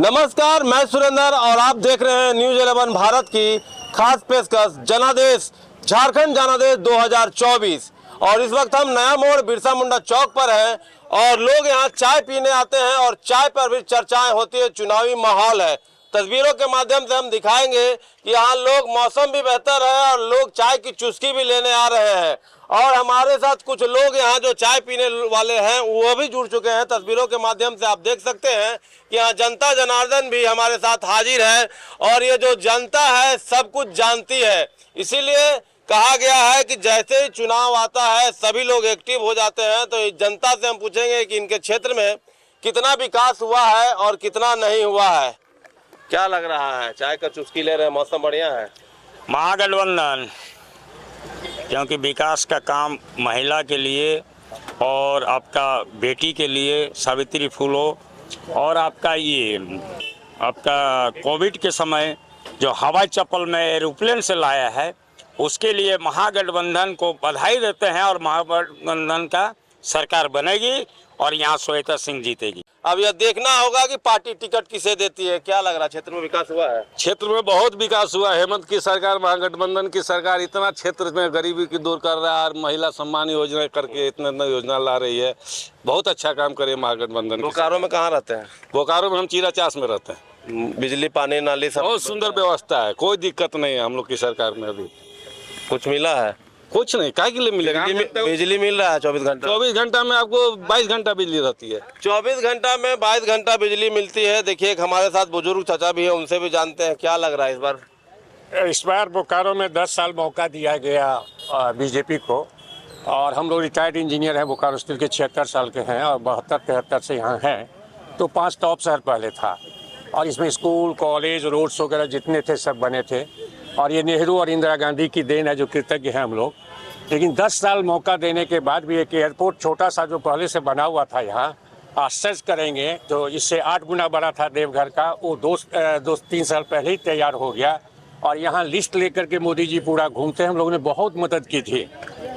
नमस्कार, मैं सुरेंद्र और आप देख रहे हैं न्यूज़ 11 भारत की खास पेशकश जनादेश झारखंड जनादेश 2024। और इस वक्त हम नया मोड़ बिरसा मुंडा चौक पर हैं और लोग यहां चाय पीने आते हैं और चाय पर भी चर्चाएं होती है। चुनावी माहौल है। तस्वीरों के माध्यम से हम दिखाएंगे कि यहाँ लोग, मौसम भी बेहतर है और लोग चाय की चुस्की भी लेने आ रहे हैं। और हमारे साथ कुछ लोग यहाँ जो चाय पीने वाले हैं वो भी जुड़ चुके हैं। तस्वीरों के माध्यम से आप देख सकते हैं कि यहाँ जनता जनार्दन भी हमारे साथ हाजिर है और ये जो जनता है सब कुछ जानती है। इसीलिए कहा गया है कि जैसे ही चुनाव आता है सभी लोग एक्टिव हो जाते हैं। तो जनता से हम पूछेंगे कि इनके क्षेत्र में कितना विकास हुआ है और कितना नहीं हुआ है। क्या लग रहा है? चाय का चुस्की ले रहे हैं, मौसम बढ़िया है। महागठबंधन, क्योंकि विकास का काम महिला के लिए और आपका बेटी के लिए सावित्री फूलो और आपका कोविड के समय जो हवाई चप्पल में एरोप्लेन से लाया है उसके लिए महागठबंधन को बधाई देते हैं। और महागठबंधन का सरकार बनेगी और यहाँ श्वेता सिंह जीतेगी। अब यह देखना होगा कि पार्टी टिकट किसे देती है। क्या लग रहा है, क्षेत्र में विकास हुआ है? क्षेत्र में बहुत विकास हुआ है। हेमंत की सरकार, महागठबंधन की सरकार इतना क्षेत्र में गरीबी की दूर कर रहा है और महिला सम्मान योजना करके इतना योजना ला रही है। बहुत अच्छा काम करे महागठबंधन। बोकारो में कहाँ रहते हैं? बोकारो में हम चीरा चास में रहते हैं। बिजली, पानी, नाली सब बहुत सुंदर व्यवस्था है, कोई दिक्कत नहीं है हम लोग की सरकार में। अभी कुछ मिला है? कुछ नहीं, काय के लिए मिलेगा? बिजली मिल रहा है 24 घंटा। 24 घंटा में आपको 22 घंटा बिजली रहती है। 24 घंटा में 22 घंटा बिजली मिलती है। देखिए, एक हमारे साथ बुजुर्ग चाचा भी है, उनसे भी जानते हैं क्या लग रहा है इस बार बोकारो में 10 साल मौका दिया गया बीजेपी को। और हम लोग रिटायर्ड इंजीनियर हैं, बोकारो स्टील के 76 साल के हैं और 72-73 से यहाँ हैं। तो 5 टॉप शहर पहले था और इसमें स्कूल, कॉलेज, रोड्स वगैरह जितने थे सब बने थे। और ये नेहरू और इंदिरा गांधी की देन है, जो कृतज्ञ हैं हम लोग। लेकिन 10 साल मौका देने के बाद भी एक एयरपोर्ट छोटा सा जो पहले से बना हुआ था यहाँ, आश्चर्य करेंगे, तो इससे 8 गुना बड़ा था देवघर का, वो 2-3 साल पहले ही तैयार हो गया। और यहाँ लिस्ट लेकर के मोदी जी पूरा घूमते हैं। हम लोगों ने बहुत मदद की थी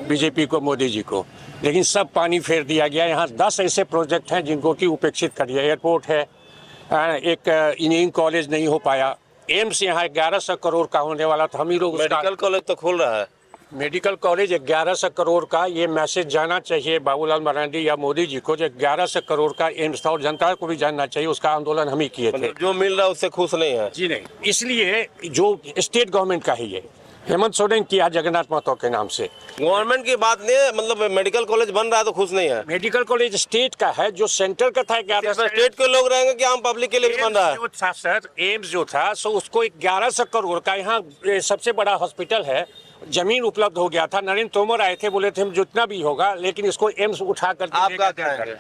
बीजेपी को, मोदी जी को, लेकिन सब पानी फेर दिया गया। यहाँ 10 ऐसे प्रोजेक्ट हैं जिनको कि उपेक्षित कर दिया। एयरपोर्ट है, एक इंजीनियरिंग कॉलेज नहीं हो पाया, एम्स यहाँ 1100 करोड़ का होने वाला था। हम ही लोग, मेडिकल कॉलेज तो खुल रहा है। मेडिकल कॉलेज 1100 करोड़ का, ये मैसेज जाना चाहिए बाबूलाल मरांडी या मोदी जी को, जो 1100 करोड़ का एम्स था और जनता को भी जानना चाहिए। उसका आंदोलन हम ही किए थे। जो मिल रहा है उससे खुश नहीं है? जी नहीं, इसलिए जो स्टेट गवर्नमेंट का ही है, हेमंत सोरेन किया जगन्नाथ महतो के नाम से। गवर्नमेंट की बात नहीं है, मतलब मेडिकल कॉलेज बन रहा है तो खुश नहीं है? मेडिकल कॉलेज स्टेट का है, जो सेंट्रल का था। 1100 स्टेट के लोग रहेंगे कि आम पब्लिक के लिए भी बन रहा है? जो था सर, एम्स जो था, सो उसको 1100 करोड़ का, यहाँ सबसे बड़ा हॉस्पिटल है, जमीन उपलब्ध हो गया था। नरेंद्र तोमर आए थे, बोले थे हम जितना भी होगा, लेकिन इसको एम्स उठा कर आपका क्या है?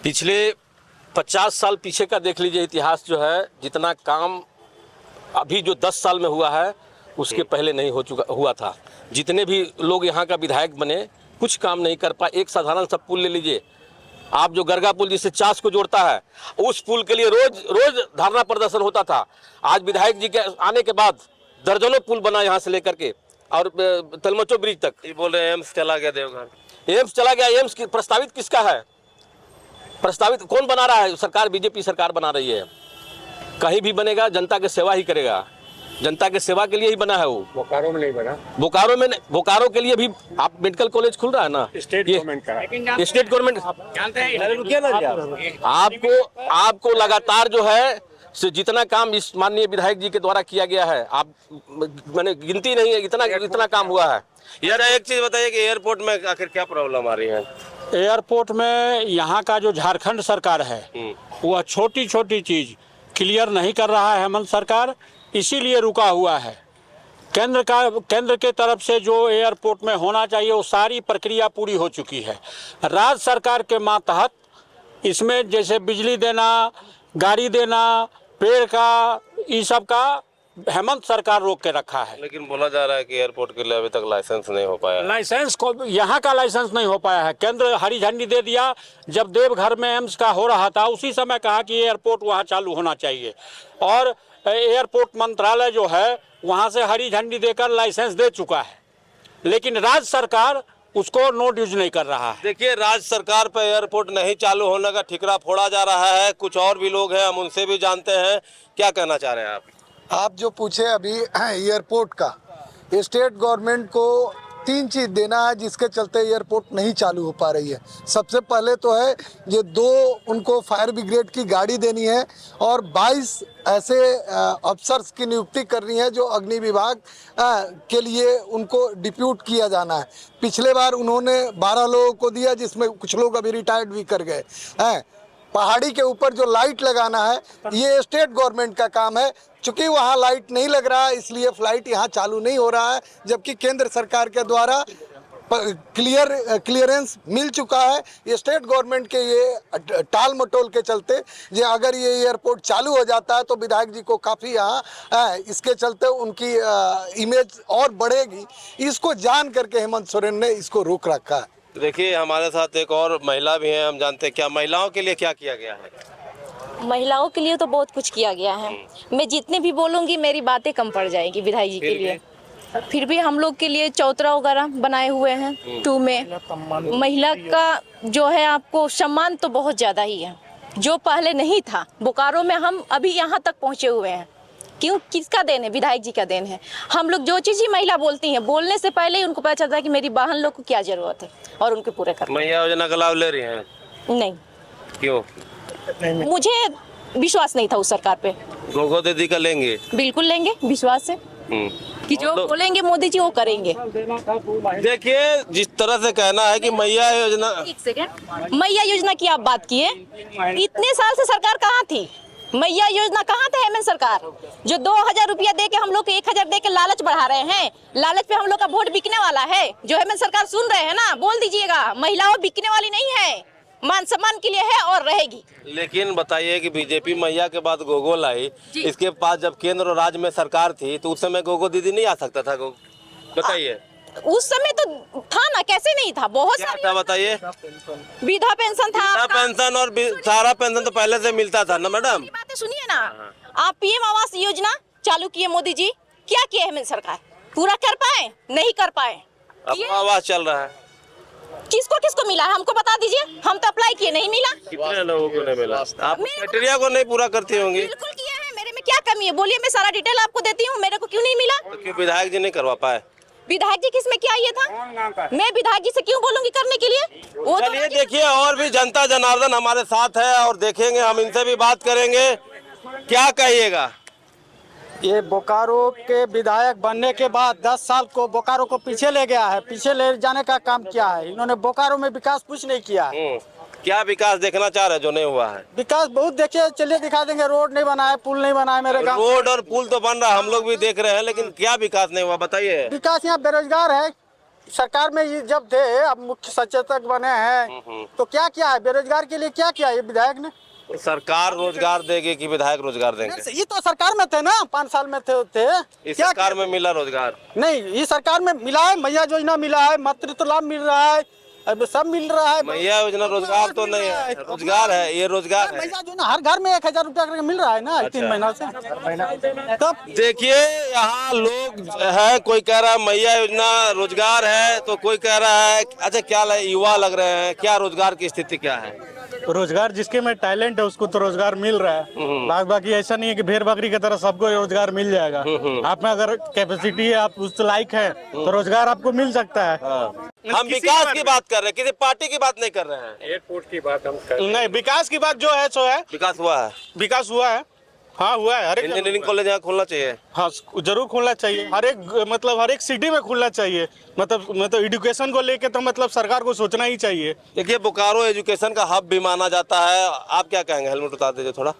पिछले 50 साल पीछे का देख लीजिए इतिहास जो है, जितना काम अभी जो 10 साल में हुआ है उसके पहले नहीं हुआ था। जितने भी लोग यहाँ का विधायक बने, कुछ काम नहीं कर पाए। एक साधारण सा पुल ले लीजिए आप, जो गरगा पुल जिससे चास को जोड़ता है, उस पुल के लिए रोज धरना प्रदर्शन होता था। आज विधायक जी के आने के बाद दर्जनों पुल बना यहाँ से लेकर के और तलमचो ब्रिज तक। ये बोल रहे हैं एम्स चला गया देवघर। एम्स चला गया। एम्स प्रस्तावित किसका है? प्रस्तावित कौन बना रहा है? सरकार, बीजेपी सरकार बना रही है। कहीं भी बनेगा जनता की सेवा ही करेगा, जनता के सेवा के लिए ही बना है वो। बोकारो में नहीं बना। बोकारो के लिए भी आप मेडिकल कॉलेज खुल रहा है ना, स्टेट गवर्नमेंट का। स्टेट गवर्नमेंट आपको लगातार जो है से जितना काम इस माननीय विधायक जी के द्वारा किया गया है, आप मैंने गिनती नहीं है, इतना काम हुआ है। यार एक चीज बताइए कि एयरपोर्ट में आखिर क्या प्रॉब्लम आ रही है? एयरपोर्ट में यहाँ का जो झारखंड सरकार है वह छोटी छोटी चीज क्लियर नहीं कर रहा है हेमंत सरकार, इसीलिए रुका हुआ है। केंद्र के तरफ से जो एयरपोर्ट में होना चाहिए वो सारी प्रक्रिया पूरी हो चुकी है। राज्य सरकार के मातहत इसमें जैसे बिजली देना, गाड़ी देना, पेड़ का, ये सब का हेमंत सरकार रोक के रखा है। लेकिन बोला जा रहा है कि एयरपोर्ट के लिए अभी तक लाइसेंस नहीं हो पाया। लाइसेंस को, यहाँ का लाइसेंस नहीं हो पाया है। केंद्र हरी झंडी दे दिया जब देवघर में एम्स का हो रहा था, उसी समय कहा कि एयरपोर्ट वहाँ चालू होना चाहिए। और एयरपोर्ट मंत्रालय जो है वहाँ से हरी झंडी देकर लाइसेंस दे चुका है, लेकिन राज्य सरकार उसको नोट यूज नहीं कर रहा है। देखिए, राज्य सरकार पर एयरपोर्ट नहीं चालू होने का ठिकरा फोड़ा जा रहा है। कुछ और भी लोग हैं, हम उनसे भी जानते हैं। क्या कहना चाह रहे हैं आप? आप जो पूछे अभी एयरपोर्ट का, स्टेट गवर्नमेंट को 3 चीज़ देना है जिसके चलते एयरपोर्ट नहीं चालू हो पा रही है। सबसे पहले तो है ये 2 उनको फायर ब्रिगेड की गाड़ी देनी है और 22 ऐसे अफसर्स की नियुक्ति करनी है जो अग्नि विभाग के लिए उनको डिप्यूट किया जाना है। पिछले बार उन्होंने 12 लोगों को दिया, जिसमें कुछ लोग अभी रिटायर्ड भी कर गए हैं। पहाड़ी के ऊपर जो लाइट लगाना है ये स्टेट गवर्नमेंट का काम है। चूँकि वहाँ लाइट नहीं लग रहा है इसलिए फ्लाइट यहाँ चालू नहीं हो रहा है, जबकि केंद्र सरकार के द्वारा क्लियरेंस मिल चुका है। ये स्टेट गवर्नमेंट के ये टाल मटोल के चलते ये अगर ये एयरपोर्ट चालू हो जाता है तो विधायक जी को काफ़ी यहाँ इसके चलते उनकी इमेज और बढ़ेगी। इसको जान करके हेमंत सोरेन ने इसको रोक रखा है। देखिए, हमारे साथ एक और महिला भी हैं, हम जानते हैं क्या महिलाओं के लिए क्या किया गया है। महिलाओं के लिए तो बहुत कुछ किया गया है। मैं जितने भी बोलूँगी मेरी बातें कम पड़ जाएगी विधायक जी के लिए। फिर भी हम लोग के लिए चौतरा वगैरह बनाए हुए हैं 2 में। महिला का जो है आपको सम्मान तो बहुत ज़्यादा ही है, जो पहले नहीं था। बोकारो में हम अभी यहाँ तक पहुँचे हुए हैं, क्यों? किसका देन है? विधायक जी का देन है। हम लोग जो चीज़ ही महिला बोलती हैं, बोलने से पहले ही उनको पता चलता है कि मेरी बहन लोग को क्या ज़रूरत है और उनके पूरे कर। मैया योजना का लाभ ले रही हैं? नहीं। क्यों? मुझे विश्वास नहीं था उस सरकार पे। गोगो दीदी का लेंगे? बिल्कुल लेंगे, विश्वास है कि जो बोलेंगे मोदी जी वो करेंगे। देखिए, जिस तरह से कहना है कि मैया योजना, एक सेकंड, मैया योजना की आप बात किए, इतने साल से सरकार कहाँ थी? मैया योजना कहाँ था हेमंत सरकार? जो 2000 रुपया दे के हम लोग को 1000 दे के लालच बढ़ा रहे हैं। लालच पे हम लोग का वोट बिकने वाला है। जो हेमंत सरकार सुन रहे हैं ना, बोल दीजिएगा, महिलाओं बिकने वाली नहीं है, मान सम्मान के लिए है और रहेगी। लेकिन बताइए कि बीजेपी मैया के बाद गोगो लाई, इसके पास जब केंद्र और राज्य में सरकार थी तो उस समय गोगो दीदी नहीं आ सकता था? बताइए। उस समय तो था ना, कैसे नहीं था? बहुत क्या था बताइए? वृद्धा पेंशन था, वृद्धा पेंशन और सारा पेंशन तो पहले से मिलता था ना मैडम। बातें सुनिए ना। आप पीएम आवास योजना चालू किए मोदी जी, क्या किए हेमंत सरकार? पूरा कर पाए? नहीं कर पाए। अब आवास चल रहा है, किसको किसको मिला है हमको बता दीजिए। हम तो अप्लाई किए, नहीं मिला। कितने लोगों को नहीं मिला? आप क्राइटेरिया को नहीं पूरा करती होंगी। बिल्कुल किया है। मेरे में क्या कमी है बोलिए, मैं सारा डिटेल आपको देती हूँ। मेरे को क्यों नहीं मिला? तो क्यों विधायक जी नहीं करवा पाए? विधायक जी किसमें क्या ये था? मैं विधायक जी से क्यों बोलूंगी करने के लिए? वो तो चलिए, देखिए और भी जनता जनार्दन हमारे साथ है और देखेंगे, हम इनसे भी बात करेंगे। क्या कहिएगा? ये बोकारो के विधायक बनने के बाद 10 साल को बोकारो को पीछे ले गया है। पीछे ले जाने का काम किया है इन्होंने। बोकारो में विकास कुछ नहीं किया है। क्या विकास देखना चाह रहे जो नहीं हुआ है? विकास बहुत देखिए, चलिए दिखा देंगे। रोड नहीं बना है, पुल नहीं बना है मेरे गाँव। रोड और पुल तो बन रहा है, हम लोग भी देख रहे हैं, लेकिन क्या विकास नहीं हुआ बताइए। विकास यहाँ बेरोजगार है। सरकार में ये जब थे, अब मुख्य सचेतक बने हैं तो क्या किया है? बेरोजगार के लिए क्या किया ये विधायक ने? सरकार रोजगार देगी कि विधायक रोजगार देंगे? ये तो सरकार में थे ना, 5 साल में थे इस सरकार में मिला रोजगार? नहीं, ये सरकार में मिला है। मैया योजना मिला है, मातृत्व लाभ मिल रहा है, अब सब मिल रहा है। मैया योजना रोजगार तो नहीं है, रोजगार है, ये रोजगार है। मैया योजना हर घर में 1000 रुपया करके मिल रहा है ना। 3 महीना से। तब देखिए, यहाँ लोग है, कोई कह रहा है मैया योजना रोजगार है, तो कोई कह रहा है अच्छा क्या युवा लग रहे हैं, क्या रोजगार की स्थिति क्या है? रोजगार जिसके में टैलेंट है उसको तो रोजगार मिल रहा है। बाकी ऐसा नहीं है कि भेड़ बकरी की तरह सबको रोजगार मिल जाएगा। आप में अगर कैपेसिटी है, आप उस लायक है तो रोजगार आपको मिल सकता है। हम विकास की बात कर रहे हैं, किसी पार्टी की बात नहीं कर रहे हैं। एयरपोर्ट की बात हम कर नहीं, विकास की बात जो है सो है। विकास हुआ है? विकास हुआ है, हाँ हुआ है। हर एक इंजीनियरिंग कॉलेज यहाँ खोलना चाहिए। हाँ जरूर खोलना चाहिए। हर एक सिटी में खुलना चाहिए। मतलब एजुकेशन को लेके तो मतलब सरकार को सोचना ही चाहिए। देखिए, बोकारो एजुकेशन का हब भी माना जाता है। आप क्या कहेंगे? हेलमेट उतार दीजिए थोड़ा,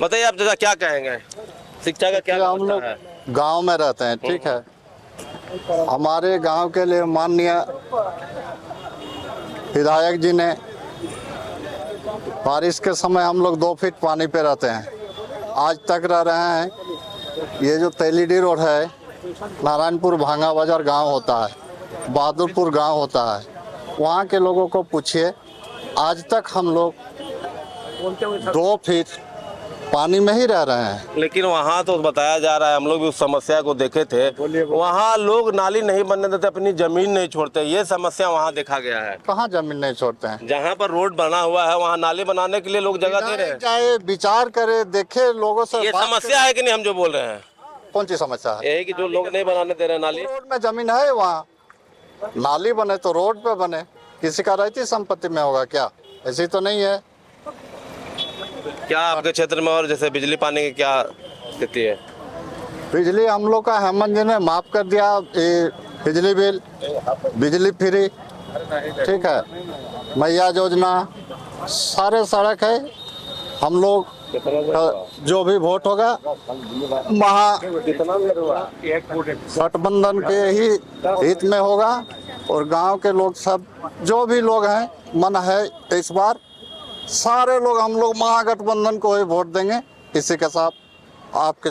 बताइए आप जैसा क्या कहेंगे? शिक्षा का क्या? हम लोग गांव में रहते हैं, ठीक है। हमारे गांव के लिए माननीय विधायक जी ने बारिश के समय हम लोग 2 फीट पानी पे रहते हैं, आज तक रह रहे हैं। ये जो तेलीडी रोड है, नारायणपुर भांगा बाजार गांव होता है, बहादुरपुर गांव होता है, वहाँ के लोगों को पूछिए, आज तक हम लोग 2 फीट पानी में ही रह रहे हैं। लेकिन वहाँ तो बताया जा रहा है, हम लोग भी उस समस्या को देखे थे, वहाँ लोग नाली नहीं बनने देते, अपनी जमीन नहीं छोड़ते, ये समस्या वहाँ देखा गया है। कहाँ जमीन नहीं छोड़ते हैं? जहाँ पर रोड बना हुआ है वहाँ नाली बनाने के लिए लोग जगह दे रहे हैं। चाहे विचार करे, देखे लोगों से। ये समस्या है कि नहीं हम जो बोल रहे हैं? कौन सी समस्या है? यही कि जो लोग नहीं बनाने दे रहे हैं नाली। रोड में जमीन है, वहाँ नाली बने तो रोड पे बने, किसी का रहती संपत्ति में होगा क्या? ऐसी तो नहीं है। क्या आपके क्षेत्र में और जैसे बिजली पानी की क्या स्थिति है? बिजली हम लोग का हेमंत जी ने माफ कर दिया, ये बिजली बिल, बिजली फ्री, ठीक है, मैया योजना, सारे सड़क है। हम लोग जो भी वोट होगा गठबंधन के ही हित में होगा, और गांव के लोग सब जो भी लोग हैं, मन है इस बार सारे लोग हम लोग महागठबंधन को ही वोट देंगे। इसी के साथ आपके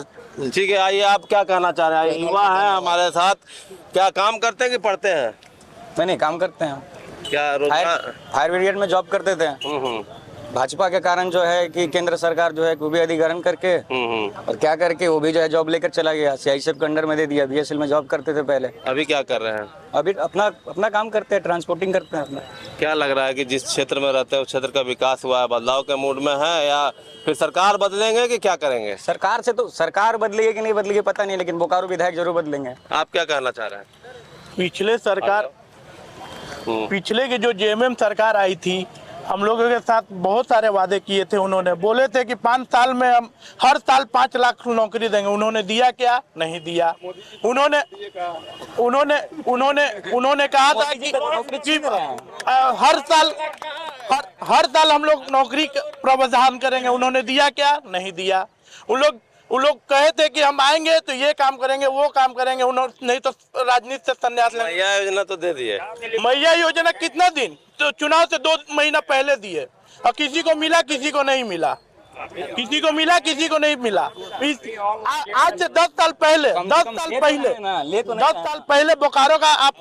ठीक है, आइए आप क्या कहना चाह रहे हैं? युवा है हमारे साथ, क्या काम करते हैं कि पढ़ते हैं? नहीं, काम करते हैं। क्या रोजगार? फायर ब्रिगेड में जॉब करते थे। भाजपा के कारण जो है कि केंद्र सरकार जो है वो भी अधिग्रहण करके और क्या करके वो भी जो है जॉब लेकर चला गया, सीआईएसएफ के अंडर में दे दिया। बीएसएल में जॉब करते थे पहले। अभी क्या कर रहे हैं? अभी अपना काम करते हैं, ट्रांसपोर्टिंग करते हैं अपना। क्या लग रहा है कि जिस क्षेत्र में रहते हैं उस क्षेत्र का विकास हुआ है, बदलाव के मूड में है, या फिर सरकार बदलेंगे कि क्या करेंगे? सरकार से तो सरकार बदलेगी कि नहीं बदलेगी पता नहीं, लेकिन बोकारो विधायक जरूर बदलेंगे। आप क्या कहना चाह रहे हैं? पिछले की जो जेएमएम सरकार आई थी, हम लोगों के साथ बहुत सारे वादे किए थे। उन्होंने बोले थे कि 5 साल में हम हर साल 5 लाख नौकरी देंगे। उन्होंने दिया क्या? नहीं दिया। उन्होंने कहा था कि हर साल हम लोग नौकरी का प्रावधान करेंगे। उन्होंने दिया क्या? नहीं दिया। उन लोग कहे थे कि हम आएंगे तो ये काम करेंगे, वो काम करेंगे, उन्होंने नहीं तो राजनीति से संन्यास लेंगे। मैया योजना तो दे दिए। मैया योजना कितना दिन? तो चुनाव से 2 महीना पहले दिए, और किसी को मिला किसी को नहीं मिला, किसी को मिला किसी को नहीं मिला। आज से 10 साल पहले बोकारो का आप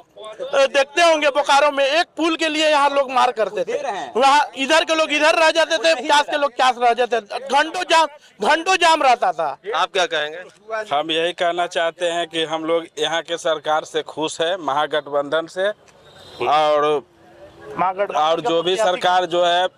देखते होंगे, बोकारो में एक पुल के लिए यहाँ लोग मार करते थे। वहाँ इधर के लोग इधर रह जाते थे, 50 के लोग 50 रह जाते थे, घंटों जाम रहता था। आप क्या कहेंगे? हम यही कहना चाहते हैं कि हम लोग यहाँ के सरकार से खुश है, महागठबंधन से, और जो भी सरकार जो है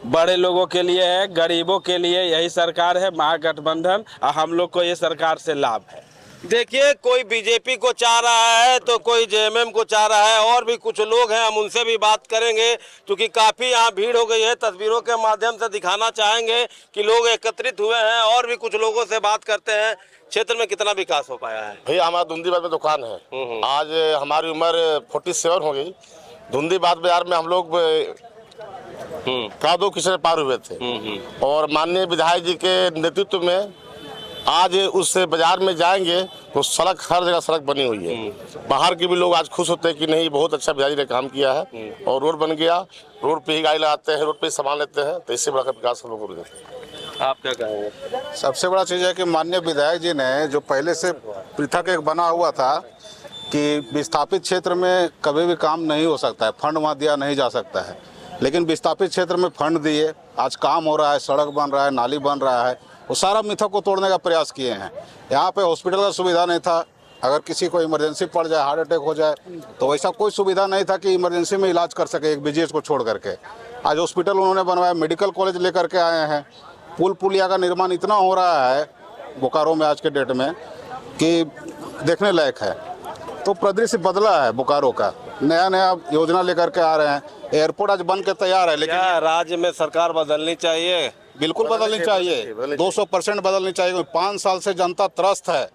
बड़े लोगों के लिए है, गरीबों के लिए यही सरकार है, महागठबंधन, और हम लोग को ये सरकार से लाभ है। देखिए, कोई बीजेपी को चाह रहा है तो कोई जेएमएम को चाह रहा है, और भी कुछ लोग हैं, हम उनसे भी बात करेंगे क्योंकि काफ़ी यहाँ भीड़ हो गई है। तस्वीरों के माध्यम से दिखाना चाहेंगे कि लोग एकत्रित हुए हैं, और भी कुछ लोगों से बात करते हैं। क्षेत्र में कितना विकास हो पाया है? भैया, हमारा धुंधीबाद में दुकान है। आज हमारी उम्र 47 हो गई। धुंधीबाद बाजार में हम लोग कादो किशोर पार हुए थे, और माननीय विधायक जी के नेतृत्व में आज उस बाजार में जाएंगे तो सड़क, हर जगह सड़क बनी हुई है। बाहर के भी लोग आज खुश होते हैं कि नहीं, बहुत अच्छा विधायक जी ने काम किया है, और रोड बन गया, रोड पे ही गाड़ी लगाते हैं, रोड पे ही सामान लेते हैं, तो इससे बड़ा विकास हम लोग। आप क्या कहेंगे? सबसे बड़ा चीज़ है कि माननीय विधायक जी ने जो पहले से पृथक एक बना हुआ था कि विस्थापित क्षेत्र में कभी भी काम नहीं हो सकता है, फंड वहाँ दिया नहीं जा सकता है, लेकिन विस्थापित क्षेत्र में फंड दिए, आज काम हो रहा है, सड़क बन रहा है, नाली बन रहा है, वो सारा मिथक को तोड़ने का प्रयास किए हैं। यहाँ पे हॉस्पिटल का सुविधा नहीं था, अगर किसी को इमरजेंसी पड़ जाए, हार्ट अटैक हो जाए, तो वैसा कोई सुविधा नहीं था कि इमरजेंसी में इलाज कर सके एक बीजीएच को छोड़ करके। आज हॉस्पिटल उन्होंने बनवाया, मेडिकल कॉलेज लेकर के आए हैं, पुलिया का निर्माण इतना हो रहा है बोकारो में आज के डेट में कि देखने लायक है। तो परिदृश्य बदला है बोकारो का, नया योजना लेकर के आ रहे हैं। एयरपोर्ट आज बन के तैयार है, लेकिन राज्य में सरकार बदलनी चाहिए। बिल्कुल बदलनी चाहिए, 200% बदलनी चाहिए। 5 साल से जनता त्रस्त है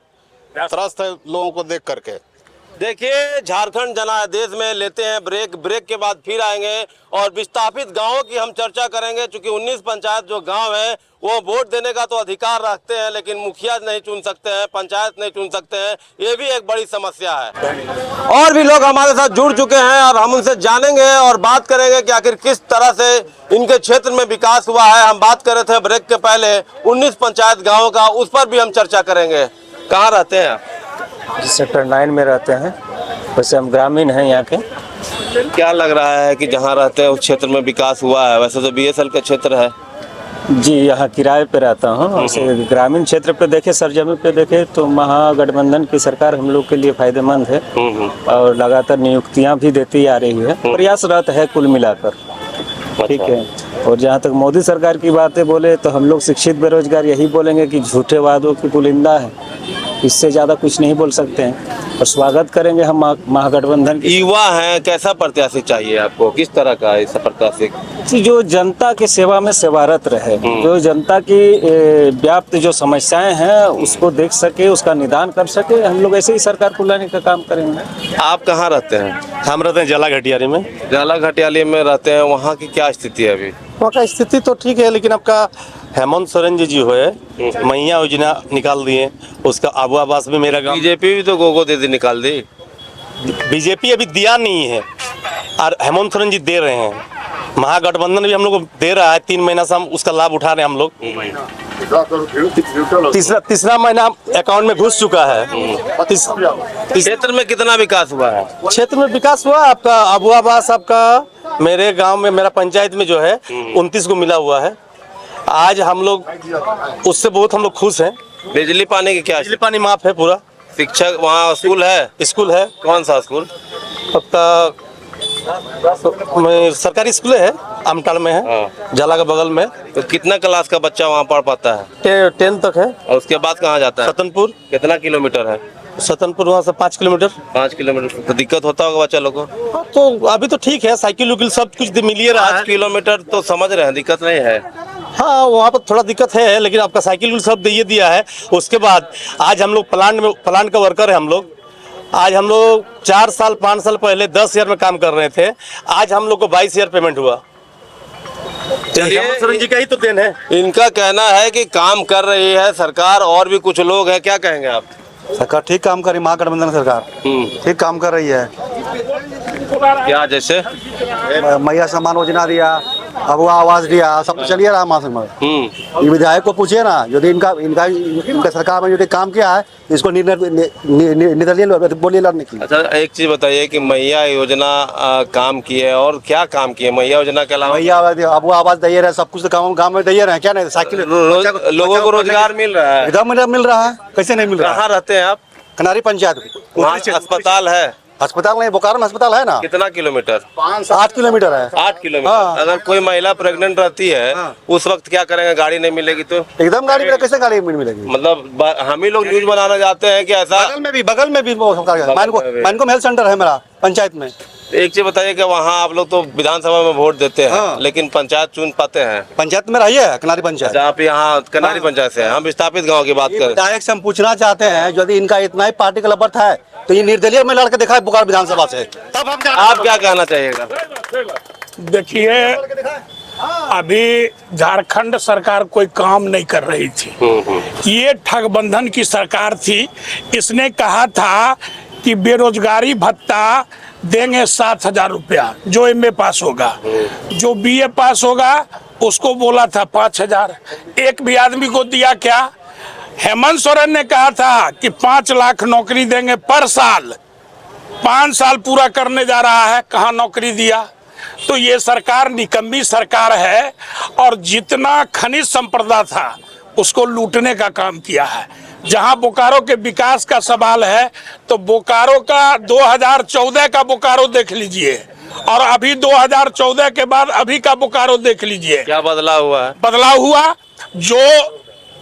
लोगों को देख करके। देखिए, झारखंड जनादेश में लेते हैं ब्रेक के बाद फिर आएंगे और विस्थापित गांवों की हम चर्चा करेंगे। क्योंकि 19 पंचायत जो गांव है वो वोट देने का तो अधिकार रखते हैं, लेकिन मुखिया नहीं चुन सकते हैं, पंचायत नहीं चुन सकते हैं, ये भी एक बड़ी समस्या है। और भी लोग हमारे साथ जुड़ चुके हैं और हम उनसे जानेंगे और बात करेंगे कि आखिर किस तरह से इनके क्षेत्र में विकास हुआ है। हम बात कर रहे थे ब्रेक के पहले 19 पंचायत गाँव का, उस पर भी हम चर्चा करेंगे। कहाँ रहते हैं आप? सेक्टर 9 में रहते हैं, वैसे हम ग्रामीण हैं यहाँ के। क्या लग रहा है कि जहाँ रहते हैं उस क्षेत्र में विकास हुआ है? वैसे तो बीएसएल का क्षेत्र है। जी यहाँ किराए पे रहता हूँ। ऐसे ग्रामीण क्षेत्र पे देखे, सरजमी पे देखे तो महागठबंधन की सरकार हम लोग के लिए फायदेमंद है और लगातार नियुक्तियाँ भी देती आ रही है, प्रयासरत है कुल मिलाकर। ठीक है। और जहाँ तक मोदी सरकार की बातें बोले तो हम लोग शिक्षित बेरोजगार यही बोलेंगे कि झूठे वादों की पुलिंदा है, इससे ज़्यादा कुछ नहीं बोल सकते हैं। और स्वागत करेंगे हम महागठबंधन की। युवा हैं, कैसा प्रत्याशी चाहिए आपको, किस तरह का ऐसा प्रत्याशी? जो जनता की सेवा में सेवारत रहे, जो जनता की व्याप्त जो समस्याएं हैं उसको देख सके, उसका निदान कर सके, हम लोग ऐसे ही सरकार को लाने का काम करेंगे। आप कहाँ रहते हैं? हम रहते हैं जाला घटियारी में। जाला घटियाली में रहते हैं, वहाँ की क्या स्थिति है अभी? वहाँ का स्थिति तो ठीक है, लेकिन आपका हेमंत सोरेन जी हुए मैया योजना निकाल दिए, उसका आबू आवास में मेरा गाँव। बीजेपी भी तो गोगो दीदी निकाल दी। बीजेपी अभी दिया नहीं है और हेमंत सोरेन जी दे रहे हैं। महागठबंधन भी हम लोग को दे रहा है, 3 महीना से हम उसका लाभ उठा रहे हैं। हम लोग तीसरा महीना अकाउंट में घुस चुका है। क्षेत्र में कितना विकास हुआ है? क्षेत्र में विकास हुआ आपका आबू आवास, आपका मेरे गांव में, मेरा पंचायत में जो है 29 को मिला हुआ है। आज हम लोग उससे बहुत हम लोग खुश हैं। बिजली पानी की क्या? बिजली पानी माफ है पूरा। शिक्षक वहाँ स्कूल है? स्कूल है। कौन सा स्कूल? आपका सरकारी स्कूल है, आमटाल में है, जाला के बगल में। तो कितना क्लास का बच्चा वहाँ पढ़ पाता है? 10 तक है। और उसके बाद कहाँ जाता है? सतनपुर। कितना किलोमीटर है? सतनपुर वहाँ से 5 किलोमीटर। 5 किलोमीटर। तो दिक्कत होता होगा बच्चा लोग को? तो अभी तो ठीक है, साइकिल उकिल सब कुछ मिल ही रहा है। 5 किलोमीटर तो समझ रहे हैं, दिक्कत नहीं है। हाँ वहाँ पर थोड़ा दिक्कत है, लेकिन आपका साइकिल सब दे दिया है। उसके बाद आज हम लोग प्लांट का वर्कर है हम लोग। आज हम लोग 4 साल 5 साल पहले 10,000 में काम कर रहे थे, आज हम लोग को 22,000 पेमेंट हुआ। सोरेन जी का ही तो देन है। इनका कहना है कि काम कर रही है सरकार, और भी कुछ लोग हैं, क्या कहेंगे आप? सरकार ठीक काम कर रही, महागठबंधन सरकार ठीक काम कर रही है। क्या जैसे मैया सम्मान योजना दिया, अबुआ आवास दिया, सब चलिए रहा मां। ये विधायक को पूछिए ना, यदि इनका सरकार में जो काम किया है इसको निर्दलीय बोलिए लड़ने की। अच्छा एक चीज बताइए कि मैया योजना काम की है, और क्या काम की है मैया योजना के अलावा? मैया अबुआ आवास दे रहे, सब कुछ काम गाँव में दे रहे हैं, क्या नहीं? साइकिल लोगों को रोजगार मिल रहा है? एकदम मिल रहा है, कैसे नहीं मिल रहा? कहाँ रहते हैं आप? कनारी पंचायत। अस्पताल है? अस्पताल नहीं, बोकारो में अस्पताल है ना। कितना किलोमीटर? 8 किलोमीटर है। 8 किलोमीटर। अगर कोई महिला प्रेग्नेंट रहती है उस वक्त क्या करेंगे? गाड़ी नहीं मिलेगी तो? एकदम गाड़ी मिलेगी, कैसे गाड़ी मिलेगी? मतलब हम ही लोग न्यूज बनाना चाहते हैं कि ऐसा? बगल में भी मानको हेल्थ सेंटर है मेरा पंचायत में। एक चीज बताइए कि वहाँ आप लोग तो विधानसभा में वोट देते हैं, लेकिन पंचायत चुन पाते हैं? पंचायत में रहिए कनारी पंचायत। आप यहाँ कनारी पंचायत से? हम विस्थापित गाँव की बात करें। विधायक से हम पूछना चाहते हैं, यदि इनका इतना ही पार्टी का लबर्थ है तो ये निर्दलीय में लड़के दिखाए बोकारो विधानसभा से, तब हम आप क्या कहना चाहिएगा? देखिए अभी झारखंड सरकार कोई काम नहीं कर रही थी। ये ठगबंधन की सरकार थी। इसने कहा था कि बेरोजगारी भत्ता देंगे 7,000 रुपया जो MA पास होगा, जो BA पास होगा उसको बोला था 5,000। एक भी आदमी को दिया क्या? हेमंत सोरेन ने कहा था कि 5 लाख नौकरी देंगे पर साल। 5 साल पूरा करने जा रहा है, कहाँ नौकरी दिया? तो ये सरकार निकम्मी सरकार है, और जितना खनिज संपदा था उसको लूटने का काम किया है। जहां बोकारो के विकास का सवाल है तो बोकारो का 2014 का बोकारो देख लीजिए, और अभी 2014 के बाद अभी का बोकारो देख लीजिए, क्या बदलाव हुआ है? बदलाव हुआ। जो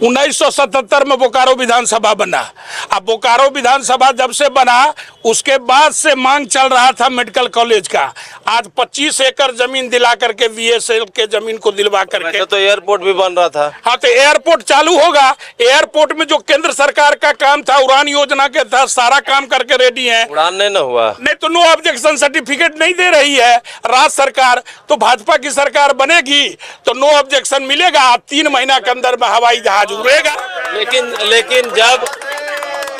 1977 में बोकारो विधानसभा बना, अब बोकारो विधानसभा जब से बना उसके बाद से मांग चल रहा था मेडिकल कॉलेज का। आज 25 एकड़ जमीन दिला करके VSL के जमीन को दिलवा करके तो एयरपोर्ट भी बन रहा था। हाँ तो एयरपोर्ट चालू होगा। एयरपोर्ट में जो केंद्र सरकार का काम था उड़ान योजना के तहत सारा काम करके रेडी है। उड़ान नहीं ना हुआ? नहीं तो नो ऑब्जेक्शन सर्टिफिकेट नहीं दे रही है राज्य सरकार। तो भाजपा की सरकार बनेगी तो नो ऑब्जेक्शन मिलेगा, 3 महीना के अंदर में हवाई जहाज उड़ेगा। लेकिन जब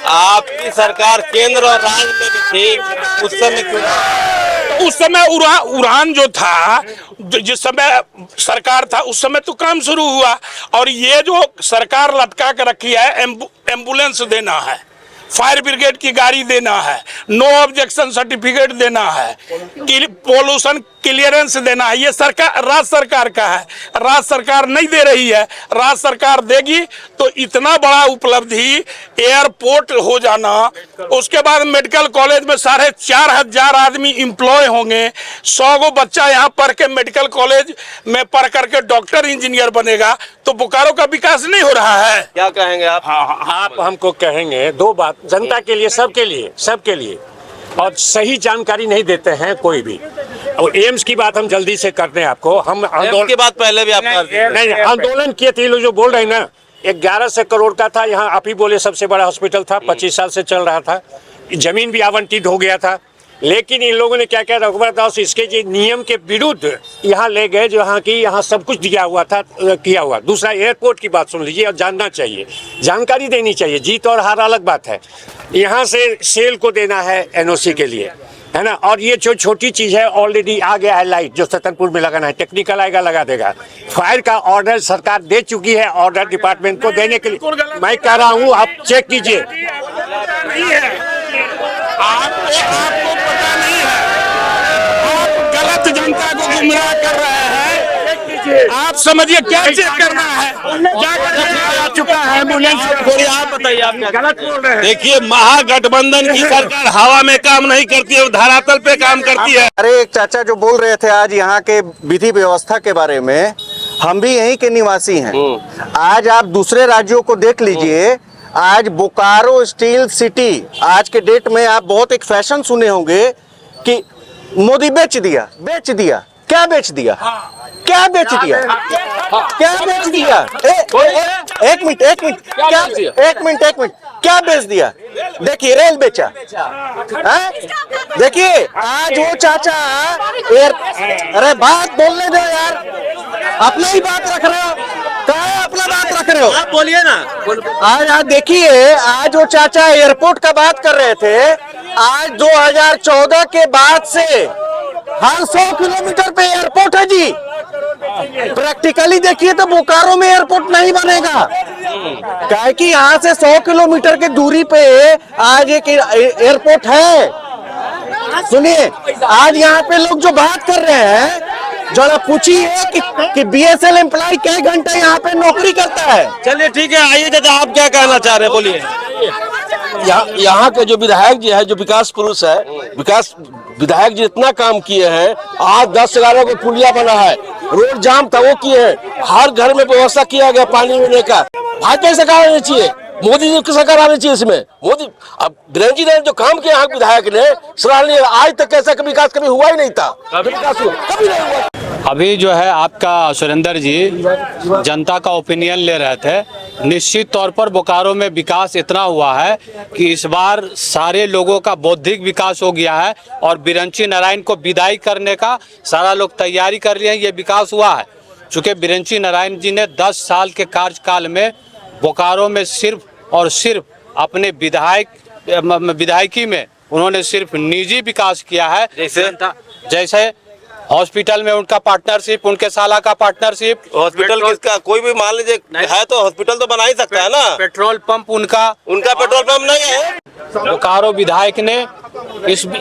आपकी सरकार केंद्र और राज्य में भी थी उस समय क्यों? उस समय उड़ान जो था, जिस समय सरकार था उस समय तो काम शुरू हुआ। और ये जो सरकार लटका के रखी है एम्बुलेंस देना है, फायर ब्रिगेड की गाड़ी देना है, नो ऑब्जेक्शन सर्टिफिकेट देना है, पोल्यूशन क्लियरेंस देना है। ये सरकार, राज्य सरकार का है, राज्य सरकार नहीं दे रही है। राज्य सरकार देगी तो इतना बड़ा उपलब्धि एयरपोर्ट हो जाना, उसके बाद मेडिकल कॉलेज में 4,500 आदमी एम्प्लॉय होंगे, 100 गो बच्चा यहाँ पढ़ के मेडिकल कॉलेज में पढ़ करके डॉक्टर इंजीनियर बनेगा, तो बोकारो का विकास नहीं हो रहा है। क्या कहेंगे आप? आप हमको कहेंगे दो बात, जनता के लिए, सबके लिए और सही जानकारी नहीं देते हैं कोई भी। और एम्स की बात हम जल्दी से करते हैं आपको। हम आंदोलन के बाद पहले भी आप नहीं आंदोलन किए थे, लोग जो बोल रहे हैं ना 1100 करोड़ का था, यहाँ आप ही बोले सबसे बड़ा हॉस्पिटल था, 25 साल से चल रहा था, जमीन भी आवंटित हो गया था, लेकिन इन लोगों ने क्या क्या रघुवर दास इसके जो नियम के विरुद्ध यहाँ ले गए, जो यहाँ सब कुछ दिया हुआ था, किया हुआ। दूसरा एयरपोर्ट की बात सुन लीजिए और जानना चाहिए, जानकारी देनी चाहिए। जीत और हार अलग बात है। यहाँ से सेल को देना है एनओसी के लिए, है ना। और ये जो छोटी चीज है ऑलरेडी आ गया है, लाइट जो सतनपुर में लगाना है, टेक्निकल आएगा लगा देगा। फायर का ऑर्डर सरकार दे चुकी है, ऑर्डर डिपार्टमेंट को देने के लिए। मैं कह रहा हूँ आप चेक कीजिए। आपको पता नहीं है, आप गलत जनता को गुमराह कर रहे हैं। आप समझिए क्या चेक करना है, आ चुका है एम्बुलेंस। थोड़ी आप बताइए, आप गलत बोल रहे हैं। देखिए, महागठबंधन की सरकार हवा में काम नहीं करती है, धरातल पे काम करती है। अरे एक चाचा जो बोल रहे थे आज यहाँ के विधि व्यवस्था के बारे में, हम भी यहीं के निवासी हैं। आज आप दूसरे राज्यों को देख लीजिए, आज बोकारो स्टील सिटी, आज के डेट में आप बहुत एक फैशन सुने होंगे कि मोदी बेच दिया। क्या बेच दिया? क्या बेच दिया? क्या बेच दिया? एक मिनट क्या बेच दिया? देखिए, रेल बेचा। देखिए, आज वो चाचा अरे बात बोलने दो यार, अपना ही बात रख रहे हो, क्या अपना बात रख रहे हो? आप बोलिए ना। आज देखिए, आज वो चाचा एयरपोर्ट का बात कर रहे थे। आज 2014 के बाद से हर 100 किलोमीटर पे एयरपोर्ट है जी। प्रैक्टिकली देखिए तो बोकारो में एयरपोर्ट नहीं बनेगा, क्या कि यहाँ से 100 किलोमीटर की दूरी पे आज एक एयरपोर्ट है। सुनिए, आज यहाँ पे लोग जो बात कर रहे हैं, जरा पूछिए कि बीएसएल एम्प्लॉय कई घंटे यहाँ पे नौकरी करता है। चलिए ठीक है, आइए दादा, आप क्या कहना चाह रहे हैं, बोलिए। यहाँ के जो विधायक जी है, जो विकास पुरुष है, विधायक जी इतना काम किए हैं। आज 10-11 को पुलिया बना है, रोड जाम था वो किए हैं, हर घर में व्यवस्था किया गया पानी पीने का। भाजपा सरकार आनी चाहिए, मोदी जी की सरकार आनी चाहिए इसमें। मोदी अब वीरेंद्र जी ने जो काम किया यहाँ विधायक ने, सराहनीय। आज तक ऐसा विकास कभी हुआ ही नहीं था, कभी नहीं हुआ। अभी जो है आपका सुरेंद्र जी जनता का ओपिनियन ले रहे थे। निश्चित तौर पर बोकारो में विकास इतना हुआ है कि इस बार सारे लोगों का बौद्धिक विकास हो गया है और बिरंची नारायण को विदाई करने का सारा लोग तैयारी कर रहे हैं। ये विकास हुआ है चूँकि बिरंची नारायण जी ने 10 साल के कार्यकाल में बोकारो में सिर्फ और सिर्फ अपने विधायकी में उन्होंने सिर्फ निजी विकास किया है। जैसे हॉस्पिटल में उनका पार्टनरशिप, उनके साला का पार्टनरशिप। हॉस्पिटल किसका? कोई भी मान लीजिए है तो हॉस्पिटल तो बना ही सकता है ना। पेट्रोल पंप उनका पेट्रोल पंप नहीं है। बोकारो विधायक ने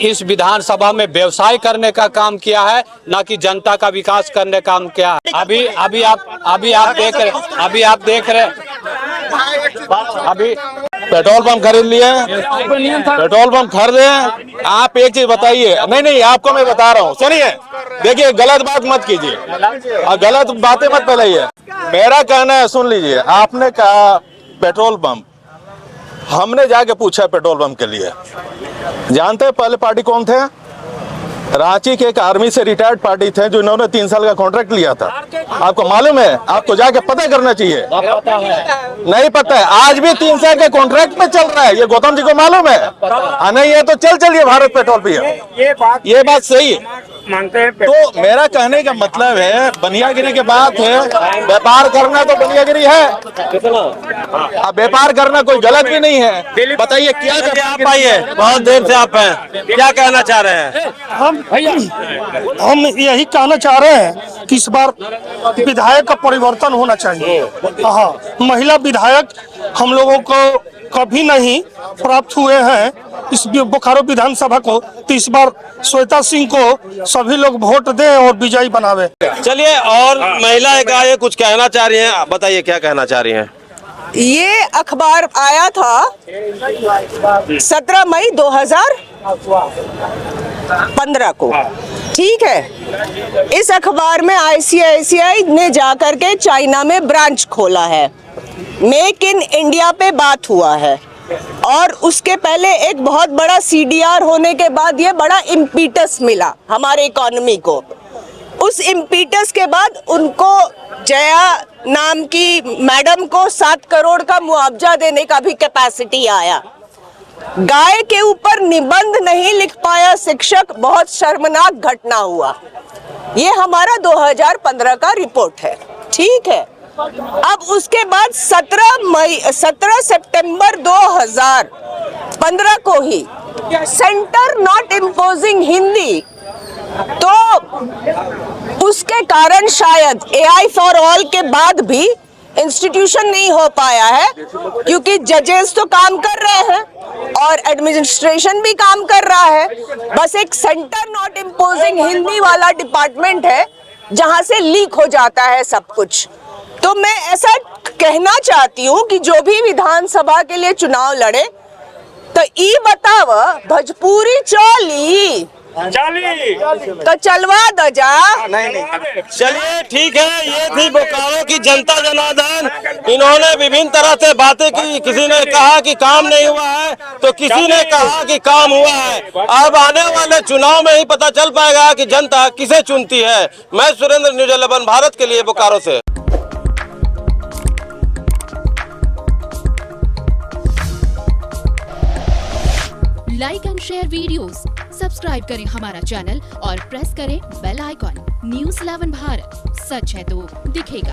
इस विधानसभा में व्यवसाय करने का काम किया है, ना कि जनता का विकास करने का काम किया है। अभी आप देख रहे अभी पेट्रोल पंप खरीद लिए, पेट्रोल पंप खरीदे। आप एक चीज बताइए, नहीं आपको मैं बता रहा हूँ, सुनिए। देखिए, गलत बात मत कीजिए और गलत बातें मत फैलाइए। मेरा कहना है, सुन लीजिए। आपने कहा पेट्रोल पंप, हमने जाके पूछा पेट्रोल पंप के लिए। जानते हैं पहले पार्टी कौन थे? रांची के एक आर्मी से रिटायर्ड पार्टी थे, जो इन्होंने 3 साल का कॉन्ट्रैक्ट लिया था। आपको मालूम है? आपको जाके पता करना चाहिए। नहीं पता है? आज भी 3 साल के कॉन्ट्रैक्ट में चल रहा है, ये गौतम जी को मालूम है। नहीं है तो चलिए भारत पेट्रोल पे। ये बात सही है मानते हैं। तो मेरा कहने का मतलब है, बनियागिरी की बात है, व्यापार करना तो बनियागिरी है। अब व्यापार करना कोई गलत भी नहीं है। बताइए क्या आप आइए, बहुत देर से आप हैं, क्या कहना चाह रहे हैं? हम यही कहना चाह रहे हैं कि इस बार विधायक का परिवर्तन होना चाहिए। हाँ, महिला विधायक हम लोगों को कभी नहीं प्राप्त हुए हैं इस बोकारो विधानसभा को। तो इस बार श्वेता सिंह को सभी लोग वोट दें और विजयी बनावे। चलिए, और महिला एक आए कुछ कहना चाह रही हैं, बताइए क्या कहना चाह रही हैं। ये अखबार आया था 17 मई 2015 को, ठीक है। इस अखबार में ICICI ने जाकर के चाइना में ब्रांच खोला है, मेक इन इंडिया पे बात हुआ है, और उसके पहले एक बहुत बड़ा CDR होने के बाद ये बड़ा इम्पीटस मिला हमारे इकोनॉमी को। उस इम्पीटस के बाद उनको जया नाम की मैडम को 7 करोड़ का मुआवजा देने का भी कैपेसिटी आया। गाय के ऊपर निबंध नहीं लिख पाया शिक्षक, बहुत शर्मनाक घटना हुआ। ये हमारा 2015 का रिपोर्ट है, ठीक है। अब उसके बाद 17 सितंबर 2015 को ही सेंटर नॉट इम्पोजिंग हिंदी, तो उसके कारण शायद AI फॉर ऑल के बाद भी इंस्टीट्यूशन नहीं हो पाया है, क्योंकि जजेस तो काम कर रहे हैं और एडमिनिस्ट्रेशन भी काम कर रहा है। बस एक सेंटर नॉट इम्पोजिंग हिंदी वाला डिपार्टमेंट है जहां से लीक हो जाता है सब कुछ। तो मैं ऐसा कहना चाहती हूँ कि जो भी विधानसभा के लिए चुनाव लड़े तो ई बताव भोजपुरी चली तो चलवा दो जा। नहीं, चलिए ठीक है। ये थी बोकारो की जनता जनार्दन। इन्होंने विभिन्न तरह से बातें की। किसी ने कहा कि काम नहीं हुआ है, तो किसी ने कहा कि काम हुआ है। अब आने वाले चुनाव में ही पता चल पाएगा कि जनता किसे चुनती है। मैं सुरेंद्र, न्यूज़ 11 भारत के लिए बोकारो से। Like and share videos, subscribe करें हमारा चैनल और प्रेस करें बेल आइकॉन। न्यूज़ 11 भारत, सच है तो दिखेगा।